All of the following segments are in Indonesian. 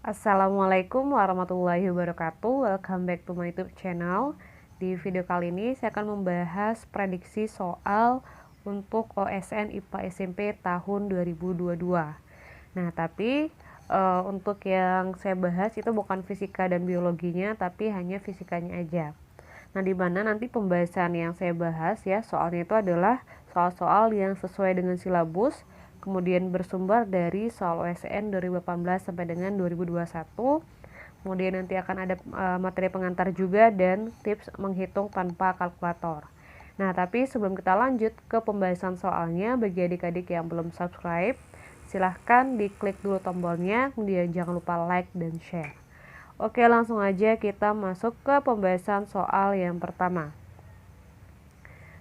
Assalamualaikum warahmatullahi wabarakatuh. Welcome back to my YouTube channel. Di video kali ini saya akan membahas prediksi soal untuk OSN IPA SMP tahun 2022. Nah, tapi untuk yang saya bahas itu bukan fisika dan biologinya, tapi hanya fisikanya aja. Nah, di mana nanti pembahasan yang saya bahas ya, soalnya itu adalah soal-soal yang sesuai dengan silabus, kemudian bersumber dari soal OSN 2018 sampai dengan 2021. Kemudian nanti akan ada materi pengantar juga dan tips menghitung tanpa kalkulator. Nah, tapi sebelum kita lanjut ke pembahasan soalnya, bagi adik-adik yang belum subscribe, silahkan diklik dulu tombolnya, kemudian jangan lupa like dan share. Oke, langsung aja kita masuk ke pembahasan soal yang pertama.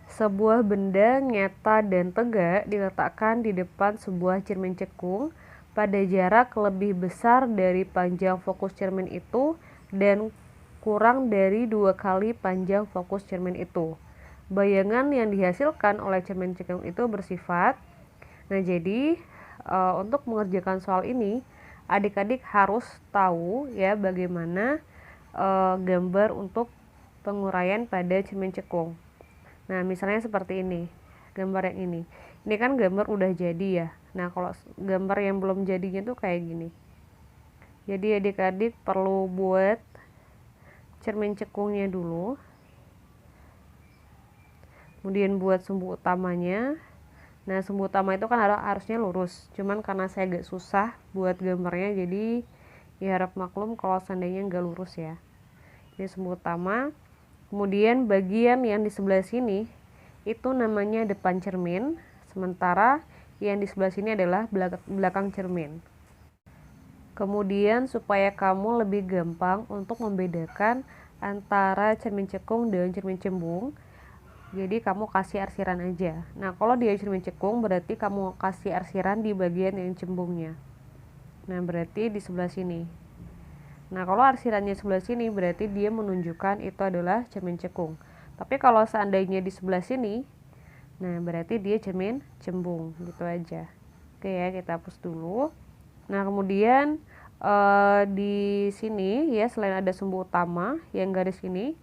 Sebuah benda nyata dan tegak diletakkan di depan sebuah cermin cekung pada jarak lebih besar dari panjang fokus cermin itu dan kurang dari 2 kali panjang fokus cermin itu. Bayangan yang dihasilkan oleh cermin cekung itu bersifat. Nah, jadi untuk mengerjakan soal ini, adik-adik harus tahu ya bagaimana gambar untuk penguraian pada cermin cekung. Nah, misalnya seperti ini, gambar yang ini. Ini kan gambar udah jadi ya. Nah, kalau gambar yang belum jadinya tuh kayak gini. Jadi adik-adik perlu buat cermin cekungnya dulu. Kemudian buat sumbu utamanya. Nah, sumbu utama itu kan harusnya lurus. Cuman karena saya agak susah buat gambarnya, jadi ya harap maklum kalau seandainya nggak lurus ya. Ini sumbu utama. Kemudian bagian yang di sebelah sini itu namanya depan cermin, sementara yang di sebelah sini adalah belakang cermin. Kemudian supaya kamu lebih gampang untuk membedakan antara cermin cekung dan cermin cembung, jadi kamu kasih arsiran aja. Nah, kalau dia cermin cekung berarti kamu kasih arsiran di bagian yang cembungnya. Nah, berarti di sebelah sini. Nah, kalau arsirannya sebelah sini berarti dia menunjukkan itu adalah cermin cekung. Tapi kalau seandainya di sebelah sini, nah berarti dia cermin cembung, gitu aja. Oke ya, kita hapus dulu. Nah, kemudian di sini ya, selain ada sumbu utama yang garis ini,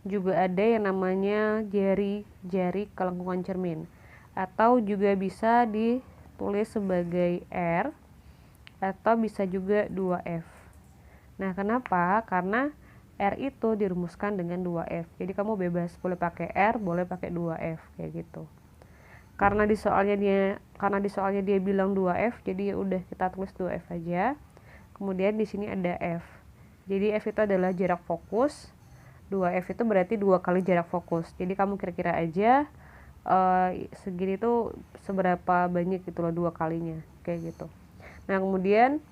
juga ada yang namanya jari-jari kelengkungan cermin, atau juga bisa ditulis sebagai R atau bisa juga 2F. Nah, kenapa? Karena R itu dirumuskan dengan 2F. Jadi kamu bebas, boleh pakai R, boleh pakai 2F kayak gitu. Karena di soalnya dia bilang 2F, jadi udah kita tulis 2F aja. Kemudian di sini ada F. Jadi F itu adalah jarak fokus. 2F itu berarti 2 kali jarak fokus. Jadi kamu kira-kira aja segini tuh seberapa banyak gitu loh 2 kalinya, kayak gitu. Nah, kemudian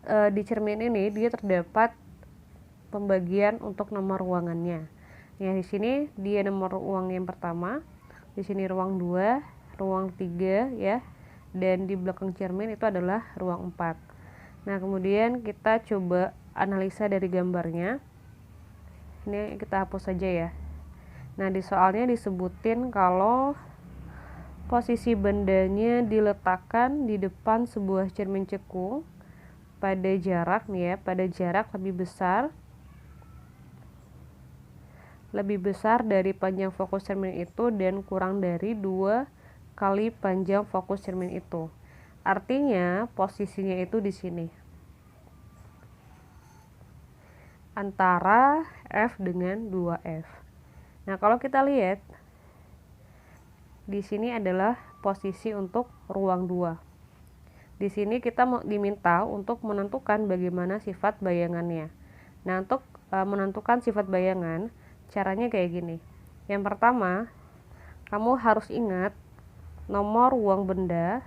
di cermin ini dia terdapat pembagian untuk nomor ruangannya. Ya, di sini dia nomor ruang yang pertama, di sini ruang 2, ruang 3 ya. Dan di belakang cermin itu adalah ruang 4. Nah, kemudian kita coba analisa dari gambarnya. Ini kita hapus saja ya. Nah, di soalnya disebutin kalau posisi bendanya diletakkan di depan sebuah cermin cekung pada jarak nih ya, pada jarak lebih besar dari panjang fokus cermin itu dan kurang dari 2 kali panjang fokus cermin itu. Artinya posisinya itu di sini. Antara F dengan 2F. Nah, kalau kita lihat di sini adalah posisi untuk ruang 2. Di sini kita diminta untuk menentukan bagaimana sifat bayangannya. Nah, untuk menentukan sifat bayangan, caranya kayak gini. Yang pertama, kamu harus ingat nomor ruang benda.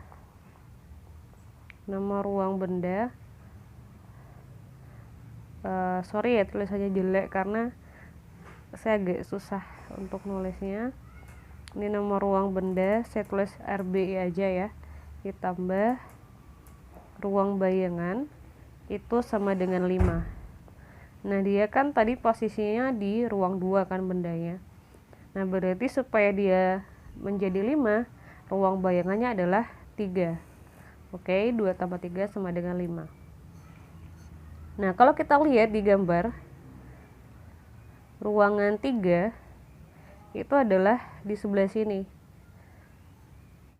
Sorry ya tulisannya jelek karena saya agak susah untuk nulisnya. Ini nomor ruang benda, saya tulis RBI aja ya. Ditambah ruang bayangan itu sama dengan 5. Nah, dia kan tadi posisinya di ruang 2 kan bendanya. Nah, berarti supaya dia menjadi 5, ruang bayangannya adalah 3. Oke, 2 tambah 3 sama dengan 5. Nah, kalau kita lihat di gambar ruangan 3 itu adalah di sebelah sini.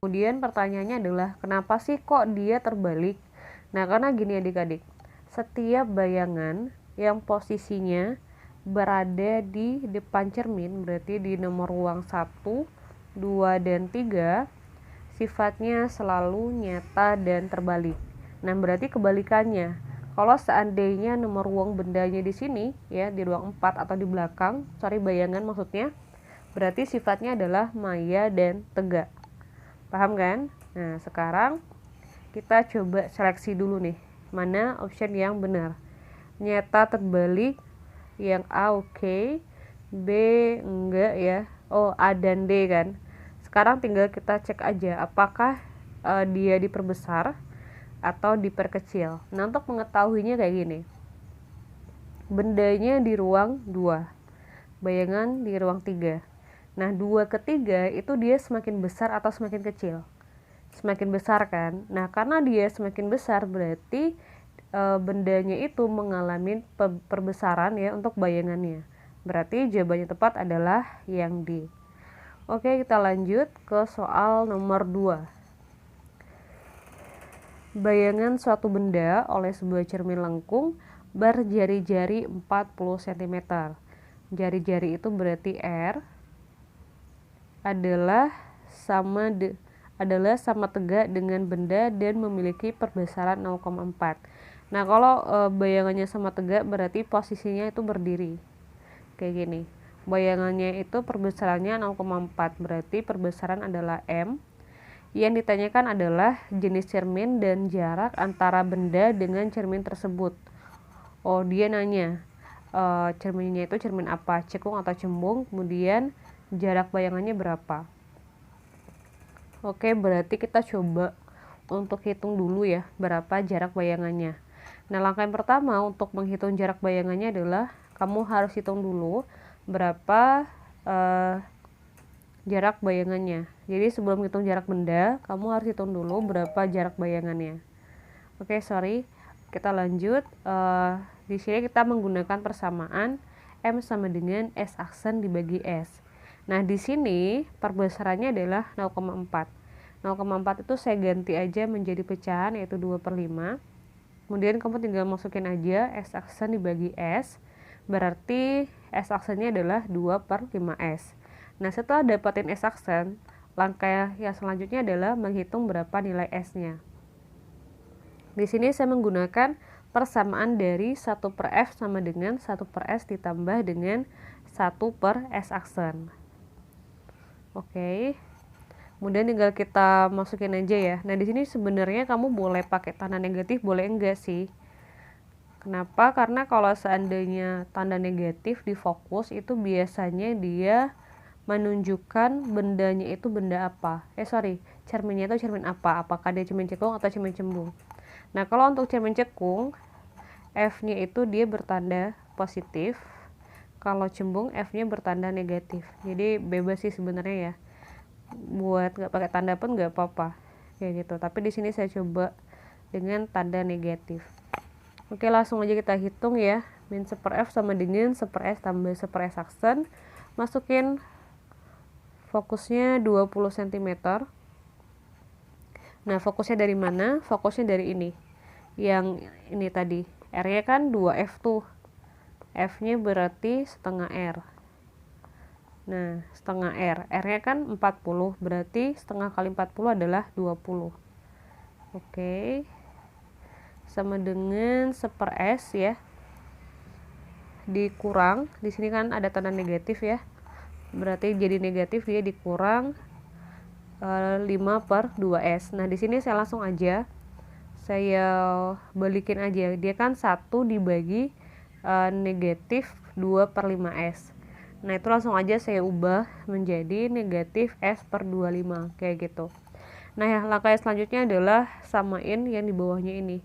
Kemudian pertanyaannya adalah kenapa sih kok dia terbalik? Nah, karena gini adik-adik, setiap bayangan yang posisinya berada di depan cermin, berarti di nomor ruang 1, 2, dan 3, sifatnya selalu nyata dan terbalik. Nah, berarti kebalikannya. Kalau seandainya nomor ruang bendanya di sini, ya, di ruang 4 atau di belakang, bayangan maksudnya, berarti sifatnya adalah maya dan tegak. Paham kan? Nah, sekarang kita coba seleksi dulu nih, mana option yang benar. Nyata terbalik, yang A oke, B enggak ya. Oh, A dan D kan. Sekarang tinggal kita cek aja apakah dia diperbesar atau diperkecil. Nah, untuk mengetahuinya kayak gini. Bendanya di ruang 2, bayangan di ruang 3. Nah, 2 ke 3 itu dia semakin besar atau semakin kecil? Semakin besar kan? Nah, karena dia semakin besar berarti bendanya itu mengalami perbesaran ya untuk bayangannya. Berarti jawabannya tepat adalah yang D. Oke, kita lanjut ke soal nomor 2. Bayangan suatu benda oleh sebuah cermin lengkung berjari-jari 40 cm. Jari-jari itu berarti R adalah sama tegak dengan benda dan memiliki perbesaran 0,4. Nah, kalau bayangannya sama tegak berarti posisinya itu berdiri. Kayak gini. Bayangannya itu perbesarannya 0,4, berarti perbesaran adalah M. Yang ditanyakan adalah jenis cermin dan jarak antara benda dengan cermin tersebut. Oh, dia nanya cerminnya itu cermin apa, cekung atau cembung, kemudian jarak bayangannya berapa. Oke, berarti kita coba untuk hitung dulu ya berapa jarak bayangannya. Nah, langkah yang pertama untuk menghitung jarak bayangannya adalah kamu harus hitung dulu berapa jarak bayangannya. Jadi sebelum hitung jarak benda, kamu harus hitung dulu berapa jarak bayangannya. Oke, kita lanjut. Di sini kita menggunakan persamaan M sama dengan S aksen dibagi S. Nah, di sini perbesarannya adalah 0,4. 0,4 itu saya ganti aja menjadi pecahan, yaitu 2/5. Kemudian kamu tinggal masukin aja S aksen dibagi S. Berarti S aksennya adalah 2/5S. Nah, setelah dapatin S aksen, langkah yang selanjutnya adalah menghitung berapa nilai S-nya. Di sini saya menggunakan persamaan dari 1/F sama dengan 1/S ditambah dengan 1/S aksen. Oke. Kemudian tinggal kita masukin aja ya. Nah, di sini sebenarnya kamu boleh pakai tanda negatif, boleh enggak sih? Kenapa? Karena kalau seandainya tanda negatif di fokus itu biasanya dia menunjukkan bendanya itu benda apa. Cerminnya itu cermin apa? Apakah dia cermin cekung atau cermin cembung? Nah, kalau untuk cermin cekung, F-nya itu dia bertanda positif. Kalau cembung, F-nya bertanda negatif. Jadi bebas sih sebenarnya ya. Buat nggak pakai tanda pun nggak apa-apa. Kayak gitu. Tapi di sini saya coba dengan tanda negatif. Oke, langsung aja kita hitung ya. Min 1/F sama dengan 1/S tambah 1/S aksen. Masukin fokusnya 20 cm. Nah, fokusnya dari mana? Fokusnya dari ini. Yang ini tadi. R-nya kan 2F tuh. F-nya berarti setengah R. Nah, setengah R. R-nya kan 40. Berarti setengah kali 40 adalah 20. Oke. Sama dengan 1/S ya. Dikurang. Di sini kan ada tanda negatif ya. Berarti jadi negatif, dia dikurang 5/2S. Nah, di sini saya langsung aja saya balikin aja. Dia kan 1 dibagi negatif 2/5S. Nah, itu langsung aja saya ubah menjadi negatif S/25 kayak gitu. Nah, ya, langkah selanjutnya adalah samain yang di bawahnya ini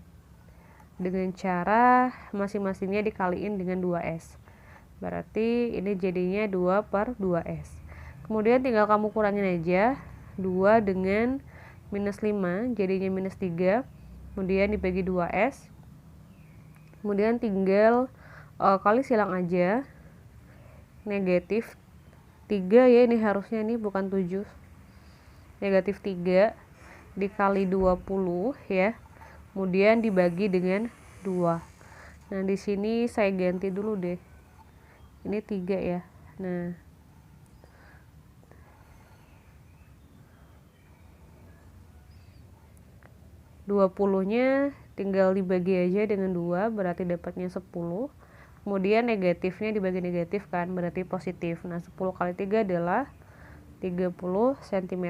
dengan cara masing-masingnya dikaliin dengan 2S. Berarti ini jadinya 2/2S. Kemudian tinggal kamu kurangin aja. 2 dengan minus 5 jadinya minus 3. Kemudian dibagi 2S. Kemudian tinggal kali silang aja. Negatif 3 ya, ini harusnya ini bukan 7. Negatif 3 dikali 20 ya. Kemudian dibagi dengan 2. Nah, di sini saya ganti dulu deh. Ini 3 ya. Nah, 20-nya tinggal dibagi aja dengan 2, berarti dapatnya 10. Kemudian negatifnya dibagi negatif kan, berarti positif. Nah, 10 kali 3 adalah 30 cm.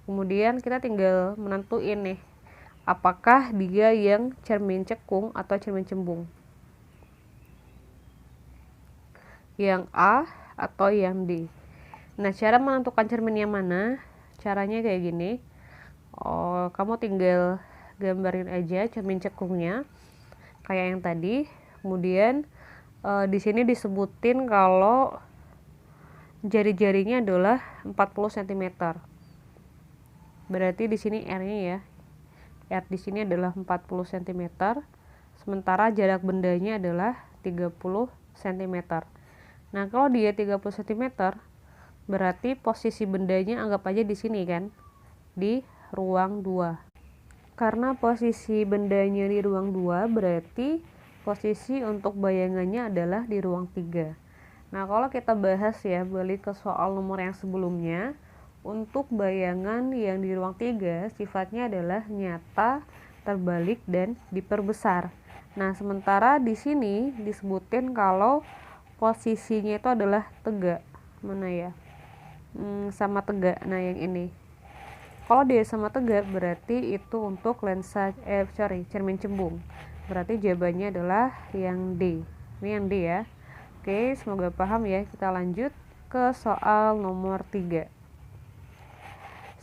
Kemudian kita tinggal menentuin nih, apakah dia yang cermin cekung atau cermin cembung. Yang A atau yang D. Nah, cara menentukan cermin yang mana? Caranya kayak gini. Kamu tinggal gambarin aja cermin cekungnya kayak yang tadi. Kemudian di sini disebutin kalau jari-jarinya adalah 40 cm. Berarti di sini R-nya ya. R di sini adalah 40 cm. Sementara jarak bendanya adalah 30 cm. Nah, kalau dia 30 cm, berarti posisi bendanya anggap aja di sini kan, di ruang 2. Karena posisi bendanya di ruang 2, berarti posisi untuk bayangannya adalah di ruang 3. Nah, kalau kita bahas ya, balik ke soal nomor yang sebelumnya, untuk bayangan yang di ruang 3 sifatnya adalah nyata, terbalik, dan diperbesar. Nah, sementara di sini disebutin kalau posisinya itu adalah tegak. Mana ya? Sama tegak. Nah, yang ini. Kalau dia sama tegak, berarti itu untuk lensa cermin cembung. Berarti jawabannya adalah yang D. Ini yang D ya. Oke, semoga paham ya. Kita lanjut ke soal nomor 3.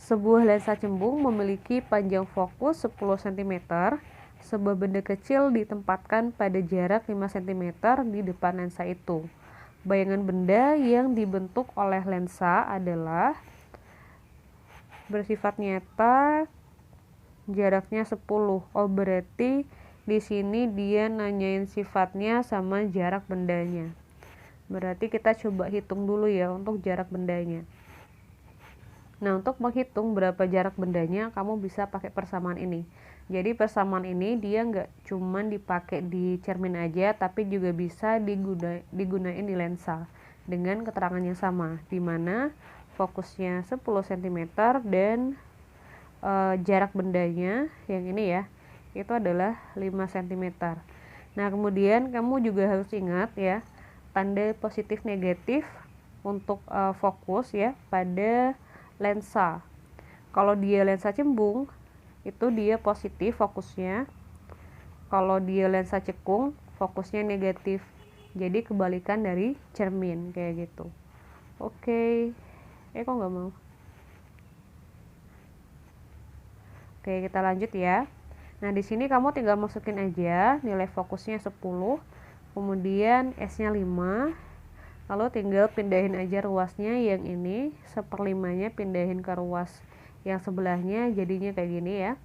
Sebuah lensa cembung memiliki panjang fokus 10 cm. Sebuah benda kecil ditempatkan pada jarak 5 cm di depan lensa itu. Bayangan benda yang dibentuk oleh lensa adalah bersifat nyata, jaraknya 10. Berarti di sini dia nanyain sifatnya sama jarak bendanya. Berarti kita coba hitung dulu ya untuk jarak bendanya. Nah, untuk menghitung berapa jarak bendanya, kamu bisa pakai persamaan ini. Jadi persamaan ini dia nggak cuman dipakai di cermin aja, tapi juga bisa digunain di lensa dengan keterangan yang sama, di mana fokusnya 10 cm dan jarak bendanya yang ini ya, itu adalah 5 cm. Nah, kemudian kamu juga harus ingat ya, tanda positif negatif untuk fokus ya pada lensa. Kalau dia lensa cembung, itu dia positif fokusnya. Kalau dia lensa cekung, fokusnya negatif. Jadi kebalikan dari cermin kayak gitu. Oke. Kok nggak mau? Oke, kita lanjut ya. Nah, di sini kamu tinggal masukin aja nilai fokusnya 10, kemudian S-nya 5, lalu tinggal pindahin aja ruasnya yang ini, 1/5-nya pindahin ke ruas yang sebelahnya, jadinya kayak gini ya.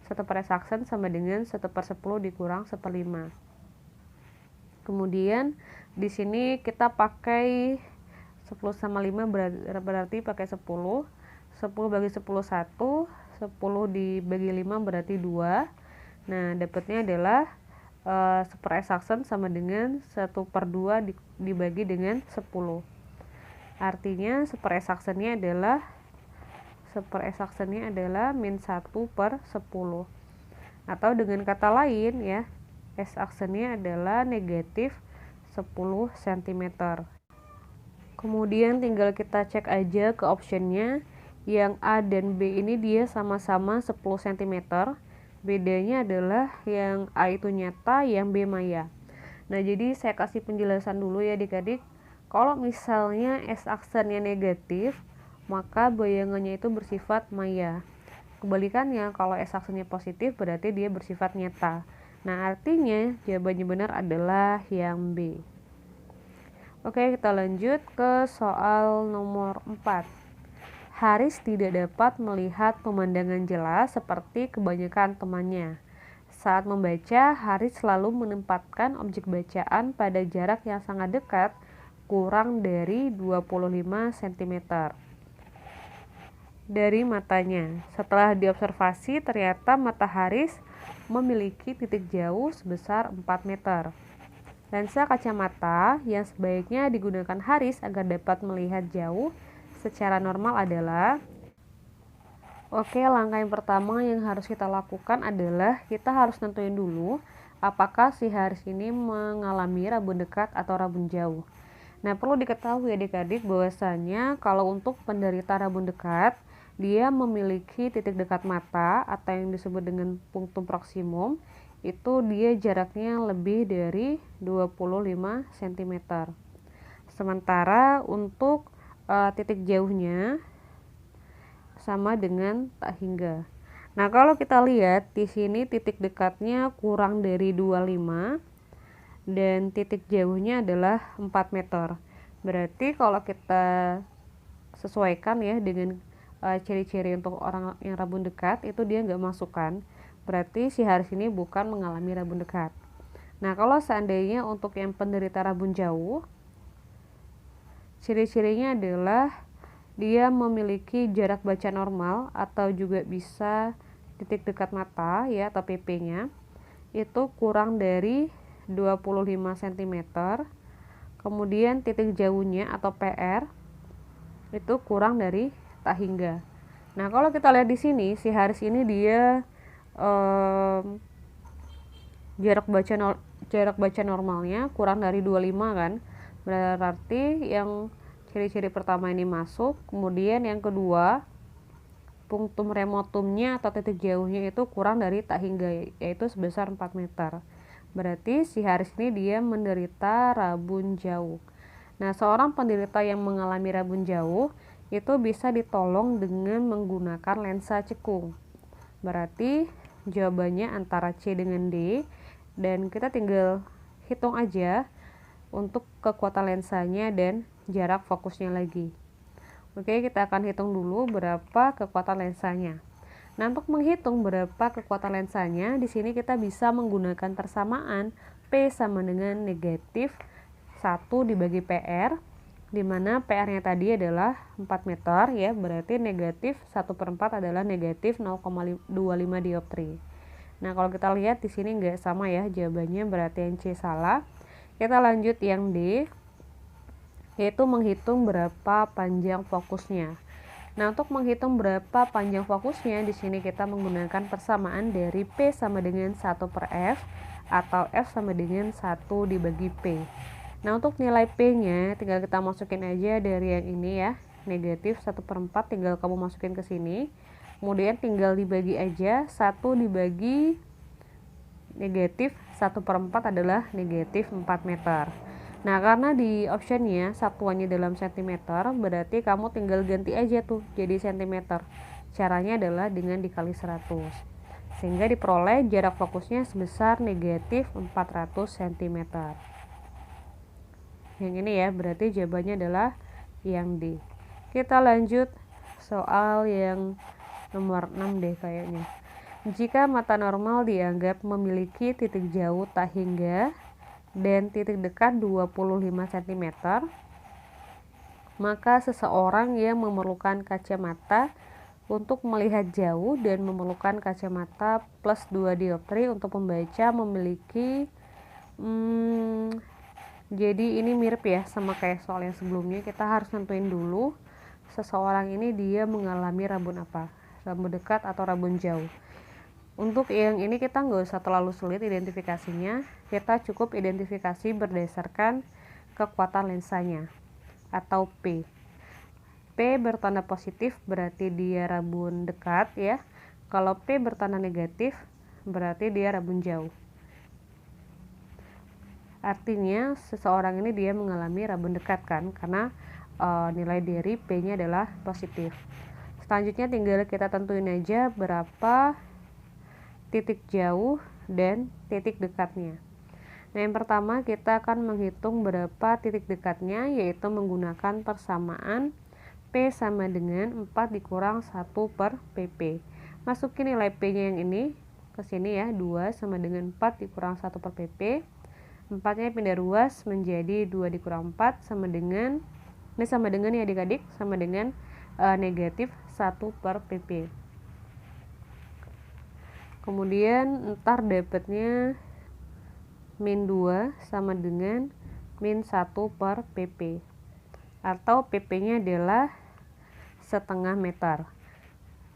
1/S aksen sama dengan 1/10 dikurang 1/5. Kemudian di sini kita pakai 10 sama 5 berarti pakai 10. 10 bagi 10 1, 10 dibagi 5 berarti 2. Nah, dapatnya adalah 1/S aksen sama dengan 1/2 dibagi dengan 10. Artinya 1/S aksennya adalah min 1/10. Atau dengan kata lain ya, S aksennya adalah negatif 10 cm. Kemudian tinggal kita cek aja ke optionnya. Yang A dan B ini dia sama-sama 10 cm. Bedanya adalah yang A itu nyata, yang B maya. Nah, jadi saya kasih penjelasan dulu ya adik-adik. Kalau misalnya S aksennya negatif, maka bayangannya itu bersifat maya. Kebalikannya, kalau S aksennya positif berarti dia bersifat nyata. Nah, artinya jawabannya benar adalah yang B. Oke, kita lanjut ke soal nomor 4. Haris tidak dapat melihat pemandangan jelas seperti kebanyakan temannya. Saat membaca, Haris selalu menempatkan objek bacaan pada jarak yang sangat dekat, kurang dari 25 cm dari matanya. Setelah diobservasi, ternyata mata Haris memiliki titik jauh sebesar 4 meter. Lensa kacamata yang sebaiknya digunakan Haris agar dapat melihat jauh secara normal adalah langkah yang pertama yang harus kita lakukan adalah kita harus nentuin dulu apakah si Haris ini mengalami rabun dekat atau rabun jauh. Nah, perlu diketahui adik-adik bahwasanya kalau untuk penderita rabun dekat, dia memiliki titik dekat mata atau yang disebut dengan punctum proximum, itu dia jaraknya lebih dari 25 cm. Sementara untuk titik jauhnya sama dengan tak hingga. Nah, kalau kita lihat di sini titik dekatnya kurang dari 25 dan titik jauhnya adalah 4 meter. Berarti kalau kita sesuaikan ya dengan ciri-ciri untuk orang yang rabun dekat, itu dia nggak masukkan. Berarti si Haris ini bukan mengalami rabun dekat. Nah, kalau seandainya untuk yang penderita rabun jauh, ciri-cirinya adalah dia memiliki jarak baca normal atau juga bisa titik dekat mata ya atau PP-nya itu kurang dari 25 cm. Kemudian titik jauhnya atau PR itu kurang dari tak hingga. Nah, kalau kita lihat di sini si Haris ini dia jarak baca normalnya kurang dari 25 kan. Berarti yang ciri-ciri pertama ini masuk, kemudian yang kedua punctum remotumnya atau titik jauhnya itu kurang dari tak hingga, yaitu sebesar 4 meter. Berarti si Haris ini dia menderita rabun jauh. Nah, seorang penderita yang mengalami rabun jauh itu bisa ditolong dengan menggunakan lensa cekung. Berarti jawabannya antara C dengan D, dan kita tinggal hitung aja untuk kekuatan lensanya dan jarak fokusnya lagi. Oke, kita akan hitung dulu berapa kekuatan lensanya. Nah, untuk menghitung berapa kekuatan lensanya, di sini kita bisa menggunakan persamaan P sama dengan negatif 1 dibagi PR, di mana PR-nya tadi adalah 4 meter ya, berarti negatif 1/4 adalah negatif 0,25 dioptri. Nah, kalau kita lihat di sini nggak sama ya jawabannya, berarti yang C salah. Kita lanjut yang D, yaitu menghitung berapa panjang fokusnya. Nah, untuk menghitung berapa panjang fokusnya, di sini kita menggunakan persamaan dari P sama dengan 1/F atau F sama dengan 1 dibagi P. Nah, untuk nilai P-nya tinggal kita masukin aja dari yang ini ya, negatif 1/4 tinggal kamu masukin ke sini. Kemudian tinggal dibagi aja, 1 dibagi negatif 1/4 adalah negatif 4 meter. Nah, karena di optionnya satuannya dalam cm, berarti kamu tinggal ganti aja tuh jadi cm. Caranya adalah dengan dikali 100. Sehingga diperoleh jarak fokusnya sebesar negatif 400 cm. Yang ini ya, berarti jawabannya adalah yang D. Kita lanjut soal yang nomor 6 deh kayaknya. Jika mata normal dianggap memiliki titik jauh tak hingga dan titik dekat 25 cm, maka seseorang yang memerlukan kacamata untuk melihat jauh dan memerlukan kacamata plus 2 dioptri untuk membaca memiliki jadi ini mirip ya sama kayak soal yang sebelumnya. Kita harus nentuin dulu seseorang ini dia mengalami rabun apa, rabun dekat atau rabun jauh. Untuk yang ini kita nggak usah terlalu sulit identifikasinya, kita cukup identifikasi berdasarkan kekuatan lensanya atau P. P bertanda positif berarti dia rabun dekat ya. Kalau P bertanda negatif berarti dia rabun jauh. Artinya seseorang ini dia mengalami rabun dekat kan, karena nilai dari P-nya adalah positif. Selanjutnya tinggal kita tentuin aja berapa titik jauh dan titik dekatnya. Nah, yang pertama kita akan menghitung berapa titik dekatnya, yaitu menggunakan persamaan P sama dengan 4 dikurang 1/PP. Masukin nilai P nya yang ini, ke sini ya, 2 sama dengan 4 dikurang 1 per PP. 4-nya pindah ruas menjadi 2 dikurang 4 sama dengan, ini sama dengan ya adik-adik, sama dengan negatif 1 per PP. Kemudian ntar dapatnya min 2 sama dengan min 1 per PP, atau PP-nya adalah setengah meter.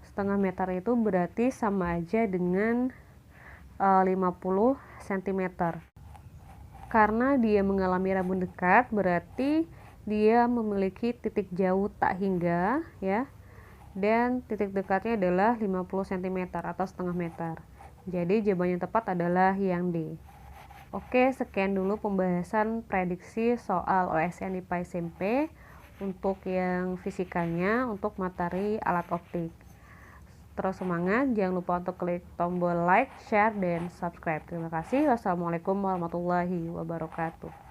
Setengah meter itu berarti sama aja dengan 50 cm. Karena dia mengalami rabun dekat, berarti dia memiliki titik jauh tak hingga ya, dan titik dekatnya adalah 50 cm atau setengah meter. Jadi jawaban yang tepat adalah yang D. Oke, sekian dulu pembahasan prediksi soal OSN IPA SMP untuk yang fisikanya, untuk materi alat optik. Terus semangat, jangan lupa untuk klik tombol like, share, dan subscribe. Terima kasih. Wassalamualaikum warahmatullahi wabarakatuh.